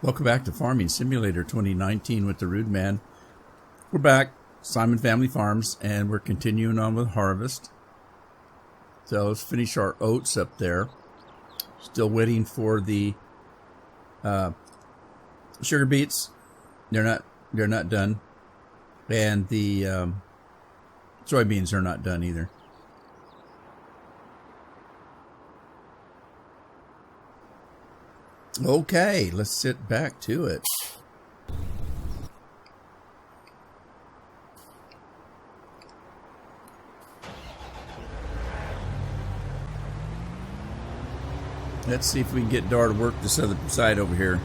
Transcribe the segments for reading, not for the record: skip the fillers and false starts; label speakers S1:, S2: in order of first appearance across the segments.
S1: Welcome back to Farming Simulator 2019 with the Rude Man. We're back, Simon Family Farms, and we're continuing on with harvest. So let's finish our oats up there. Still waiting for the sugar beets. They're not done, and the soybeans are not done either. Okay, let's sit back to it. Let's see if we can get Dar to work this other side over here.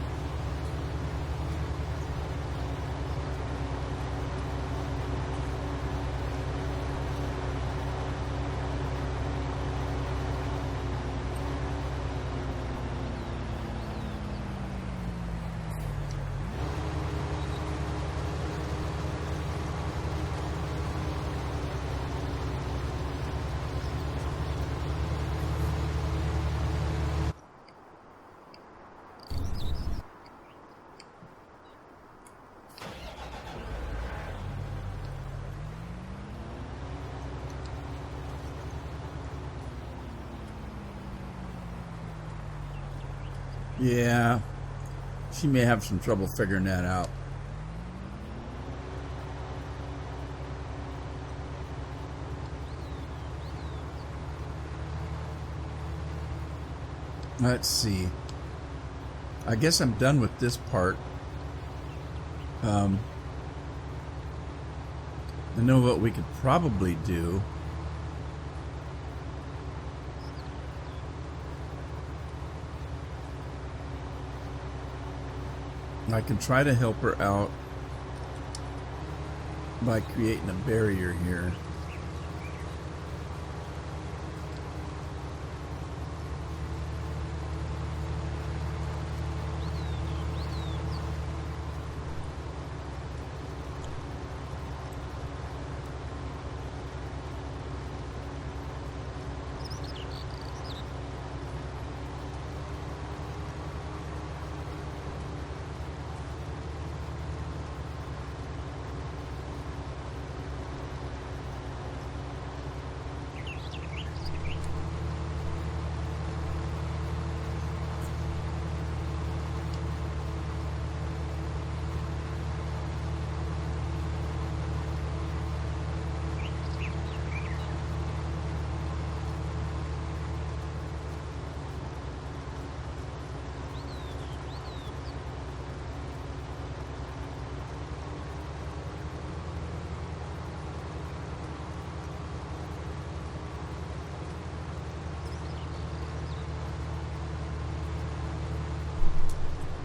S1: Yeah, she may have some trouble figuring that out. Let's see. I guess I'm done with this part. I know what we could probably do. I can try to help her out by creating a barrier here.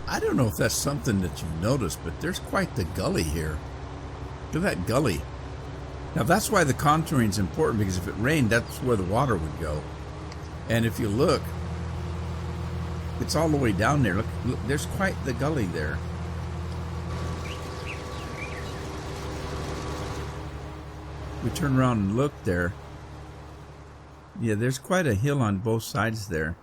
S1: I don't know if that's something that you've noticed, but there's quite the gully here. Look at that gully. Now that's why the contouring is important, because if it rained, that's where the water would go. And if you look, it's all the way down there. Look, there's quite the gully there. We turn around and look there. Yeah, there's quite a hill on both sides there.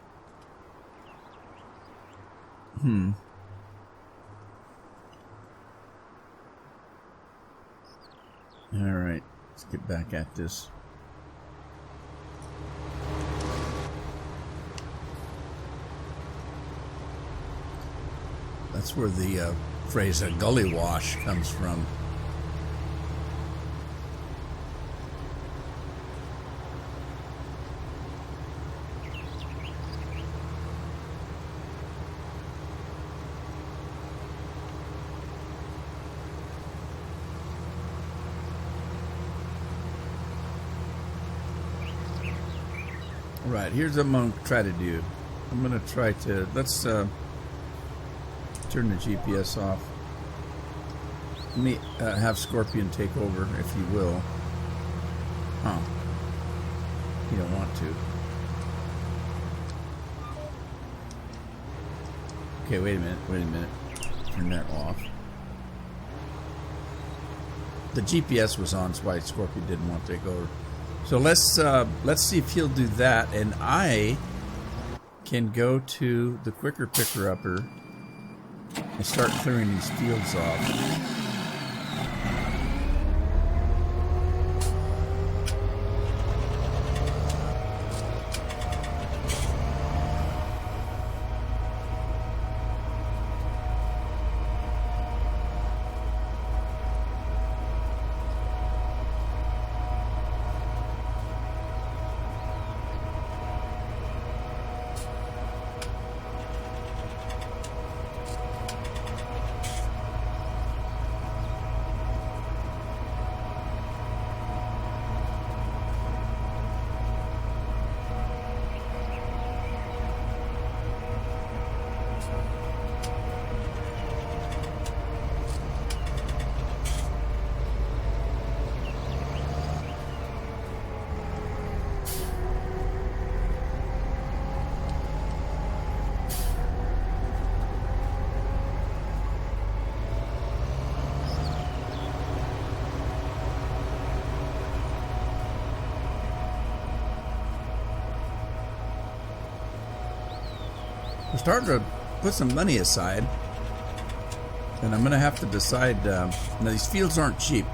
S1: Alright, let's get back at this. That's where the phrase a gully wash comes from. Right, here's what I'm going to try to do. I'm going to try to, let's turn the GPS off. Let me have Scorpion take over, if you will. Huh. You don't want to. Okay, wait a minute. Turn that off. The GPS was on, that's why Scorpion didn't want to take over. So let's see if he'll do that, and I can go to the quicker picker-upper and start clearing these fields off. We're starting to put some money aside, and I'm going to have to decide. Now, these fields aren't cheap.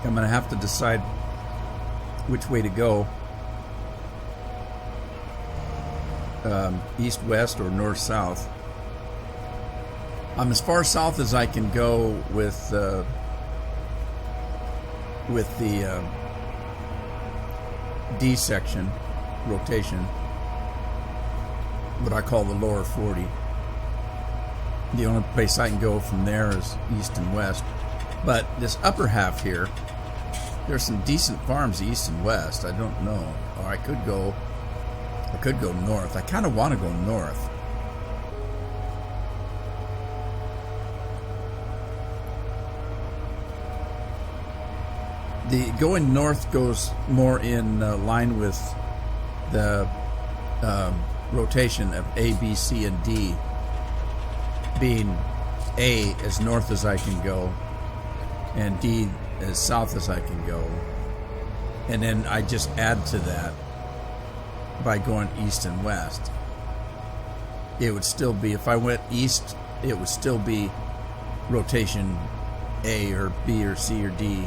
S1: I'm going to have to decide which way to go, east-west or north-south. I'm as far south as I can go with the D section rotation, what I call the lower 40. The only place I can go from there is east and west. But this upper half here, there's some decent farms east and west. I don't know. Or I could go north. I kind of want to go north. The going north goes more in line with the rotation of A, B, C, and D, being A as north as I can go and D as south as I can go, and then I just add to that by going east and west. It would still be, if I went east, it would still be rotation A or B or C or D.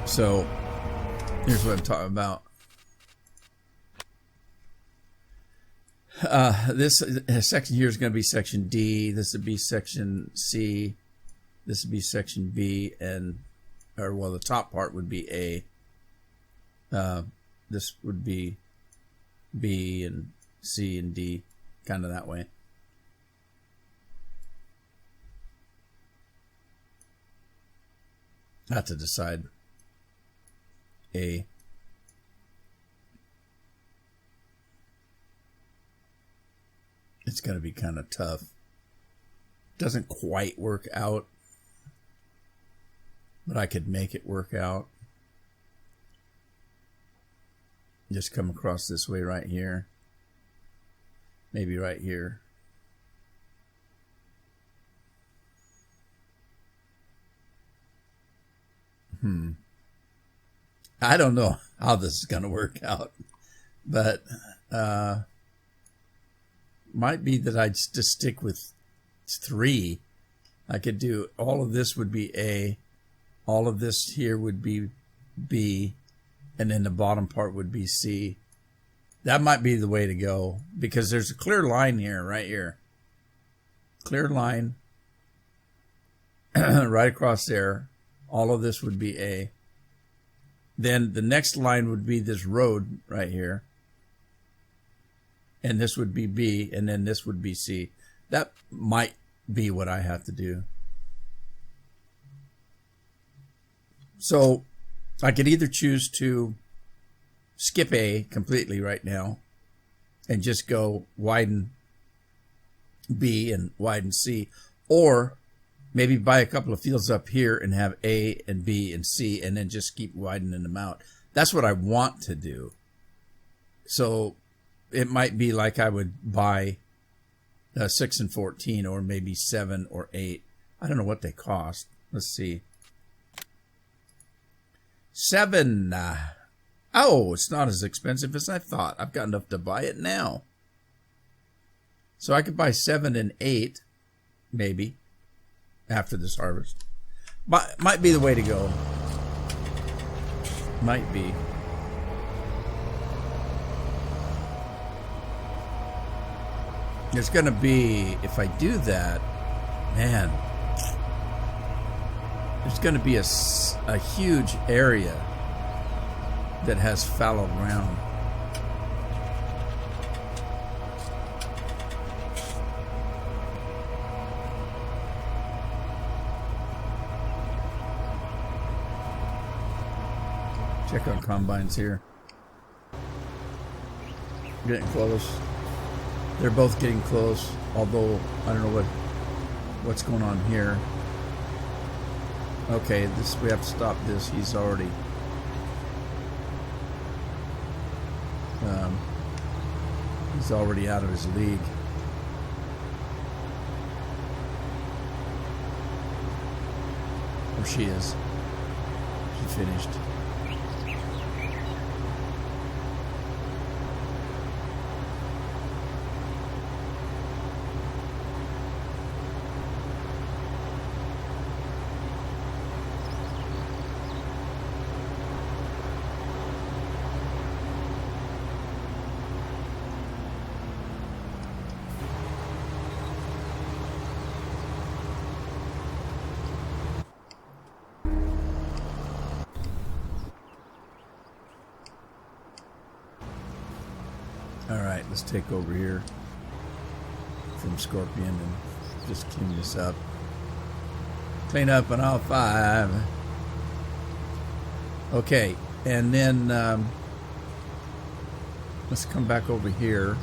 S1: So here's what I'm talking about. This section here is going to be section D. This would be section C. This would be section B, and the top part would be A. This would be B and C and D, kind of that way. I have to decide. A. It's going to be kind of tough. Doesn't quite work out, but I could make it work out. Just come across this way right here. Maybe right here. I don't know how this is going to work out, but might be that I'd just stick with 3. I could do all of this would be A, all of this here would be B, and then the bottom part would be C. That might be the way to go, because there's a clear line here, right here. Clear line right across there. All of this would be A. Then the next line would be this road right here. And this would be B, and then this would be C. That might be what I have to do. So I could either choose to skip A completely right now and just go widen B and widen C, or maybe buy a couple of fields up here and have A and B and C and then just keep widening them out. That's what I want to do. So it might be like I would buy 6 and 14, or maybe 7 or 8. I don't know what they cost. Let's see. 7. Oh, it's not as expensive as I thought. I've got enough to buy it now. So I could buy 7 and 8, maybe, after this harvest. Might be the way to go. Might be. There's going to be, if I do that, man, there's going to be a huge area that has fallow ground. Check on combines here. Getting close. They're both getting close, although I don't know what's going on here. Okay, we have to stop this. He's already out of his league. Or she is. She finished. Alright, let's take over here from Scorpion and just clean this up. Clean up on all 5. Okay, and then let's come back over here.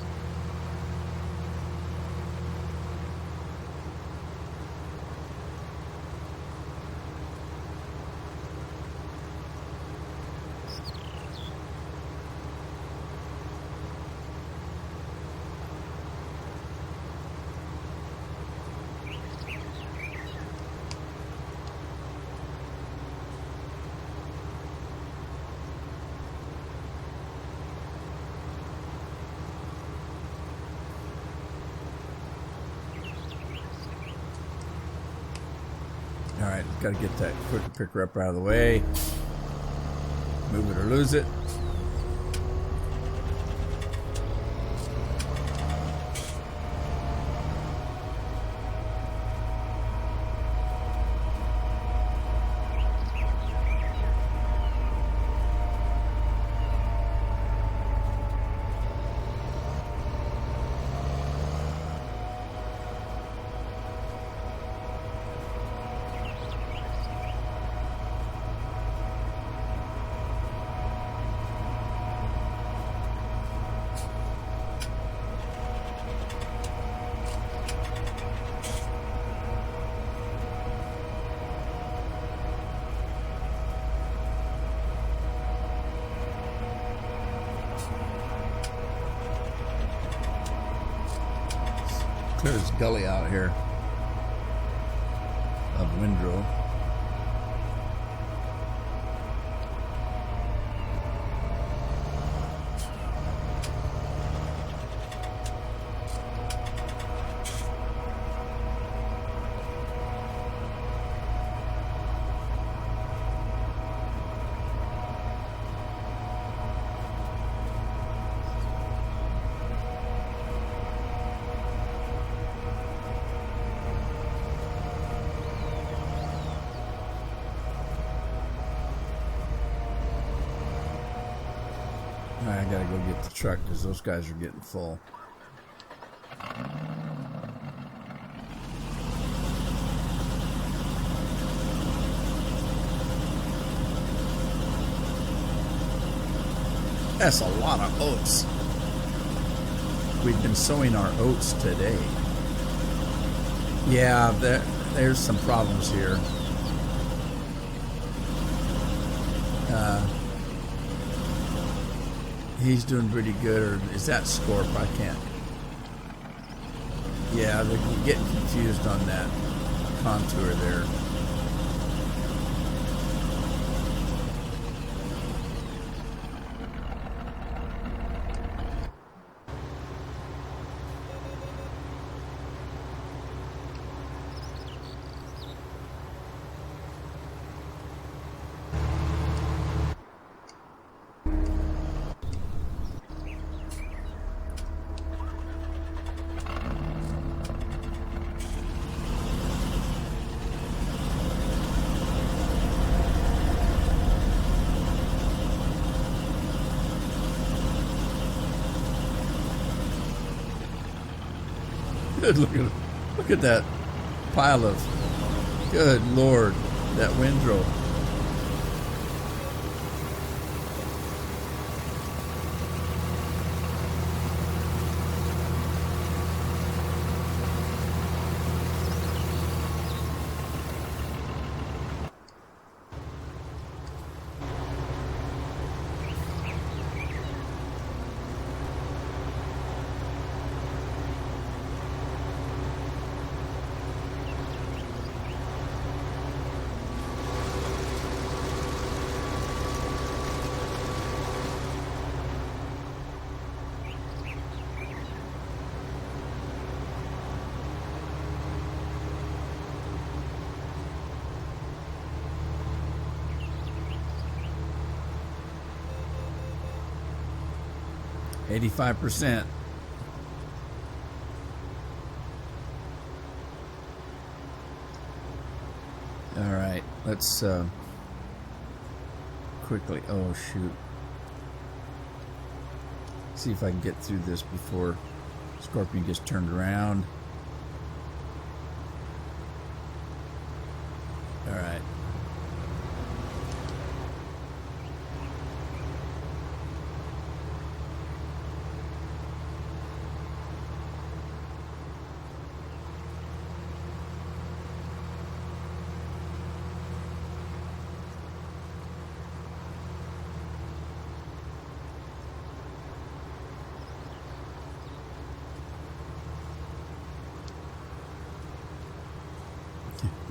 S1: Alright, got to get that quick picker up out of the way. Move it or lose it. Clear this gully out here of windrow. I gotta go get the truck because those guys are getting full. That's a lot of oats. We've been sowing our oats today. Yeah, there's some problems here. He's doing pretty good, or is that Scorp? I can't. Yeah, they're getting confused on that contour there. Good, look at that pile of, good Lord, that windrow. %. All right, let's quickly, oh shoot, see if I can get through this before Scorpion gets turned around. All right.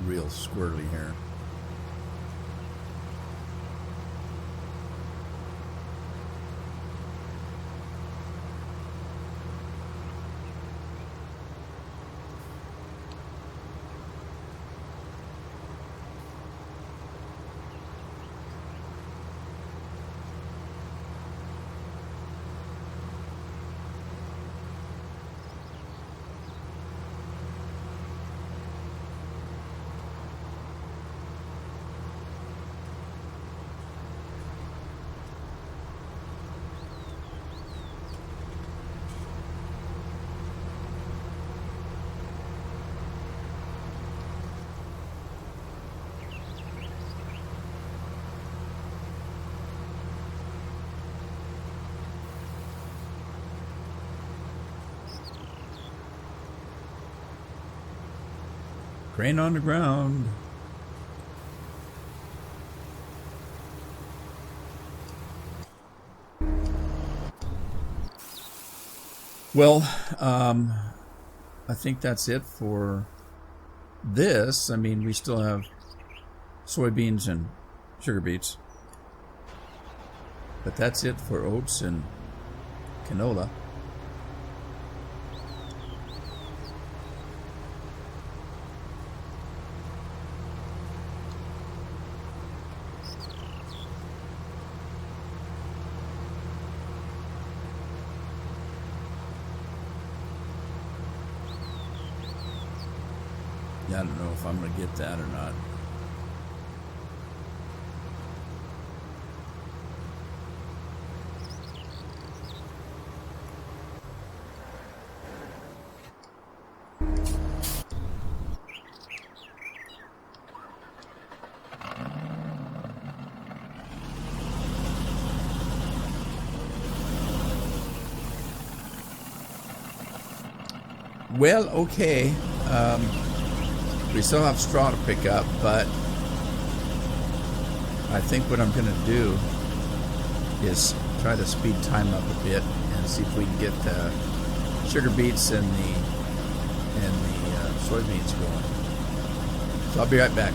S1: Real squirrely hair. Crane on the ground. Well, I think that's it for this. I mean, we still have soybeans and sugar beets. But that's it for oats and canola. I don't know if I'm going to get that or not. Well, okay. We still have straw to pick up, but I think what I'm going to do is try to speed time up a bit and see if we can get the sugar beets and the soybeans going. So I'll be right back.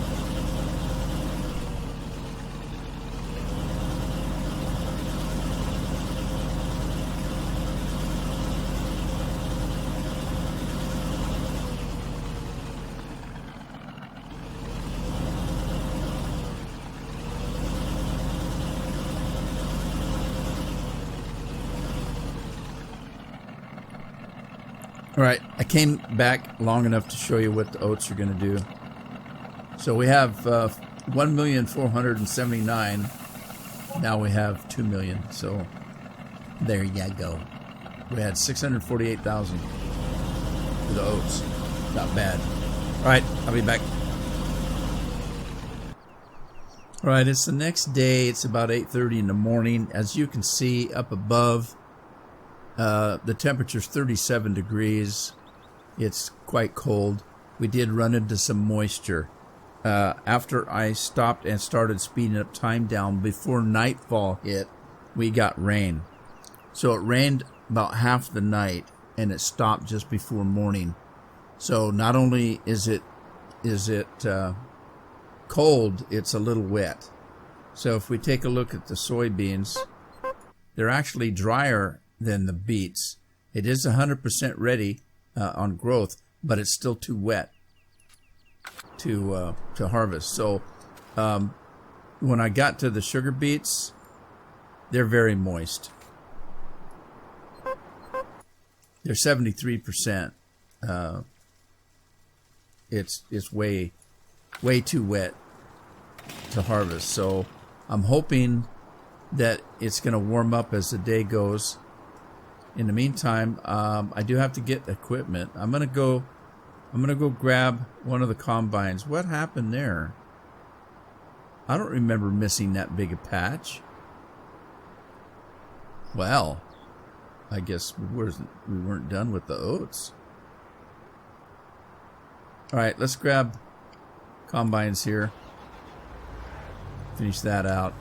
S1: All right, I came back long enough to show you what the oats are going to do. So we have 1,479,000. Now we have 2 million. So there you go. We had 648,000. for the oats. Not bad. All right, I'll be back. All right, it's the next day. It's about 8:30 in the morning. As you can see up above, the temperature's 37 degrees. It's quite cold. We did run into some moisture. After I stopped and started speeding up time down before nightfall hit, we got rain. So it rained about half the night and it stopped just before morning. So not only is it cold, it's a little wet. So if we take a look at the soybeans, they're actually drier than the beets. It is 100% ready on growth, but it's still too wet to harvest. So when I got to the sugar beets, they're very moist. They're 73%. It's way too wet to harvest. So I'm hoping that it's going to warm up as the day goes. In the meantime, I do have to get equipment. I'm gonna go grab one of the combines. What happened there? I don't remember missing that big a patch. Well, I guess we weren't done with the oats. All right, let's grab combines here. Finish that out.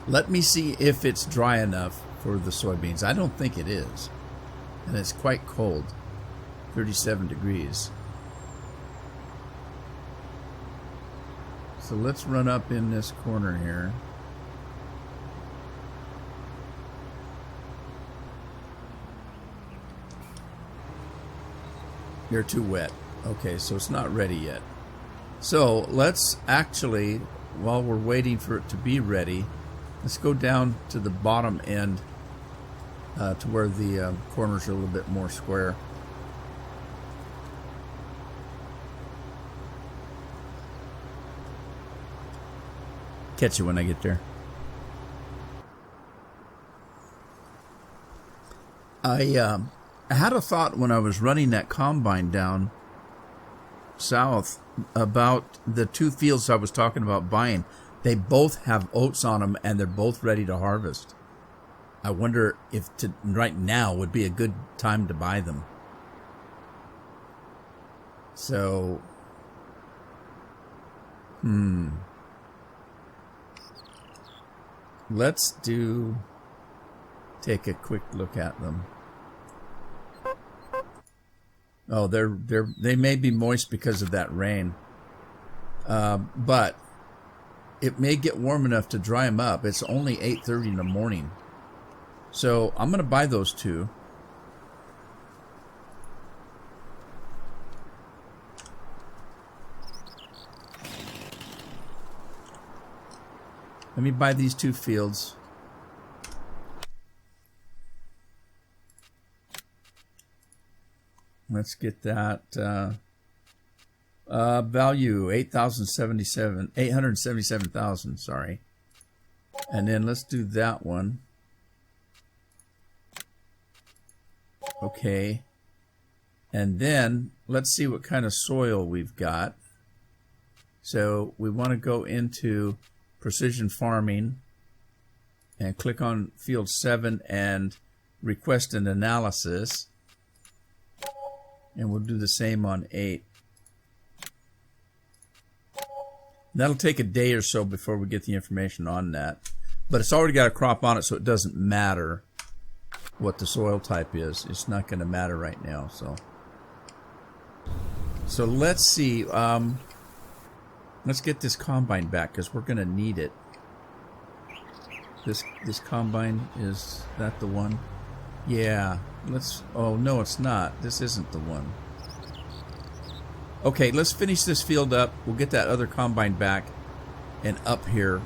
S1: Let me see if it's dry enough for the soybeans. I don't think it is. And it's quite cold. 37 degrees. So let's run up in this corner here. They're too wet. Okay, so it's not ready yet. So let's actually, while we're waiting for it to be ready, let's go down to the bottom end to where the corners are a little bit more square. Catch you when I get there. I had a thought when I was running that combine down south about the two fields I was talking about buying. They both have oats on them and they're both ready to harvest. I wonder if right now would be a good time to buy them. So, let's take a quick look at them. Oh, they may be moist because of that rain. But it may get warm enough to dry them up. It's only 8:30 in the morning. So I'm going to buy those two. Let me buy these two fields. Let's get that value 877,000. Sorry, and then let's do that one. Okay, and then let's see what kind of soil we've got. So we want to go into precision farming and click on field 7 and request an analysis. And we'll do the same on 8. That'll take a day or so before we get the information on that. But it's already got a crop on it, so it doesn't matter what the soil type is. It's not going to matter right now. So let's see. Let's get this combine back because we're going to need it. This combine, is that the one? Yeah. Oh no, it's not. This isn't the one. Okay, let's finish this field up. We'll get that other combine back and up here,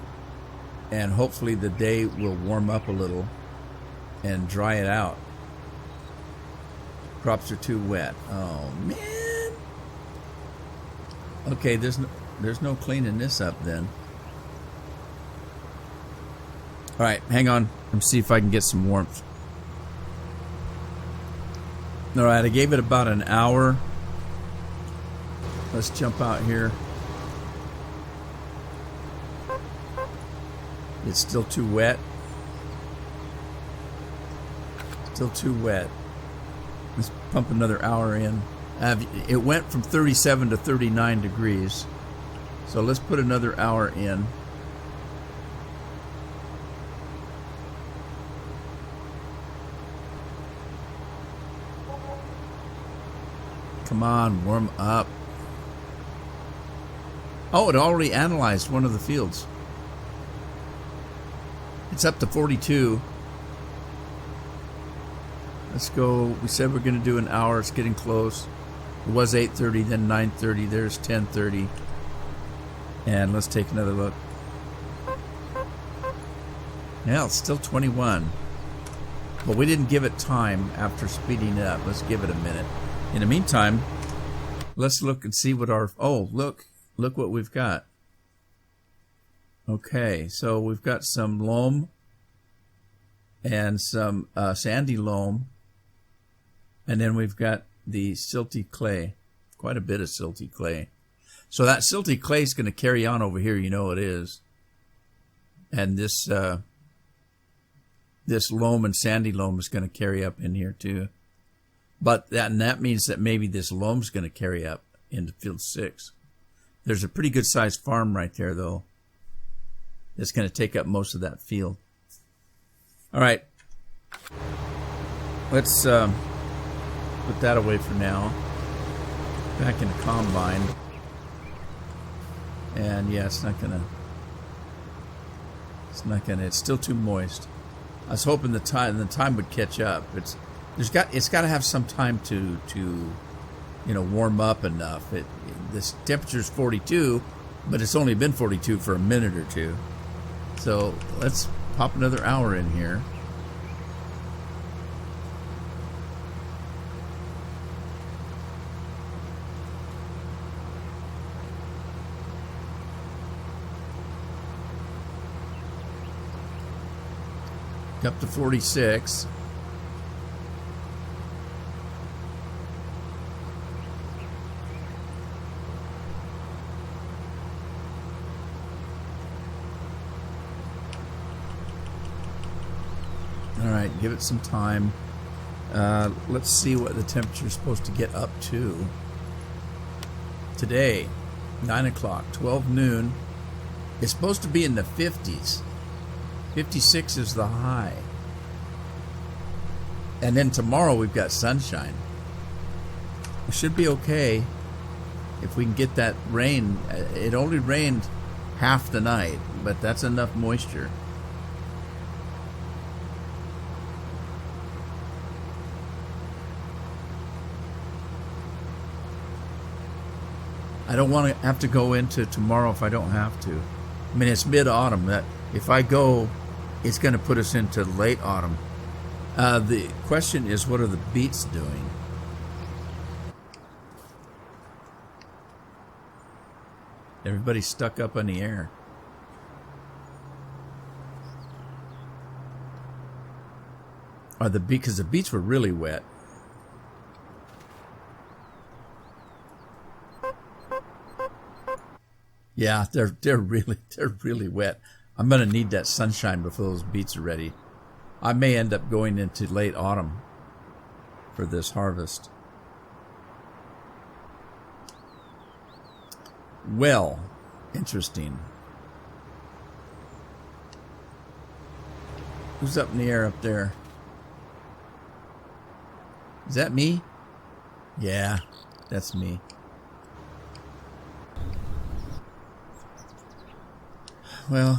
S1: and hopefully the day will warm up a little and dry it out. Crops are too wet. Oh man. Okay, there's no cleaning this up then. All right, hang on. Let me see if I can get some warmth. All right, I gave it about an hour. Let's jump out here. It's still too wet. Still too wet. Let's pump another hour in. It went from 37 to 39 degrees. So let's put another hour in. Come on, warm up. Oh, it already analyzed one of the fields. It's up to 42. Let's go. We said we're going to do an hour. It's getting close. It was 8:30, then 9:30. There's 10:30. And let's take another look. Yeah, it's still 21. But we didn't give it time after speeding it up. Let's give it a minute. In the meantime, let's look and see what our... Oh, look. Look what we've got. Okay, so we've got some loam and some sandy loam. And then we've got the silty clay. Quite a bit of silty clay. So that silty clay is going to carry on over here. You know it is. And this this loam and sandy loam is going to carry up in here too. But that means that maybe this loam's going to carry up into field 6. There's a pretty good sized farm right there though. It's going to take up most of that field. All right. Let's put that away for now. Back in the combine. And yeah, it's not gonna. It's still too moist. I was hoping the time would catch up. It's got to have some time to warm up enough. This temperature's 42, but it's only been 42 for a minute or two. So let's pop another hour in here. Up to 46. All right, give it some time. Let's see what the temperature is supposed to get up to. Today, 9 o'clock, 12 noon. It's supposed to be in the 50s. 56 is the high. And then tomorrow we've got sunshine. It should be okay if we can get that rain. It only rained half the night, but that's enough moisture. I don't want to have to go into tomorrow if I don't have to. I mean, it's mid-autumn. That if I go, it's going to put us into late autumn. The question is, what are the beets doing? Everybody's stuck up in the air. Because the beets were really wet. Yeah, they're really wet. I'm going to need that sunshine before those beets are ready. I may end up going into late autumn for this harvest. Well, interesting. Who's up in the air up there? Is that me? Yeah, that's me. Well,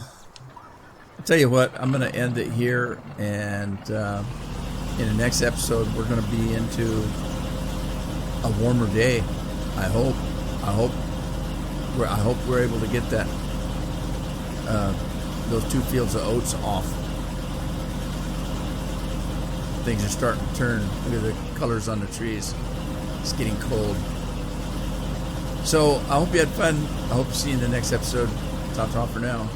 S1: I'll tell you what, I'm going to end it here, and in the next episode, we're going to be into a warmer day. I hope we're able to get that those 2 fields of oats off. Things are starting to turn. Look at the colors on the trees. It's getting cold. So I hope you had fun. I hope to see you in the next episode. Ta-ta for now.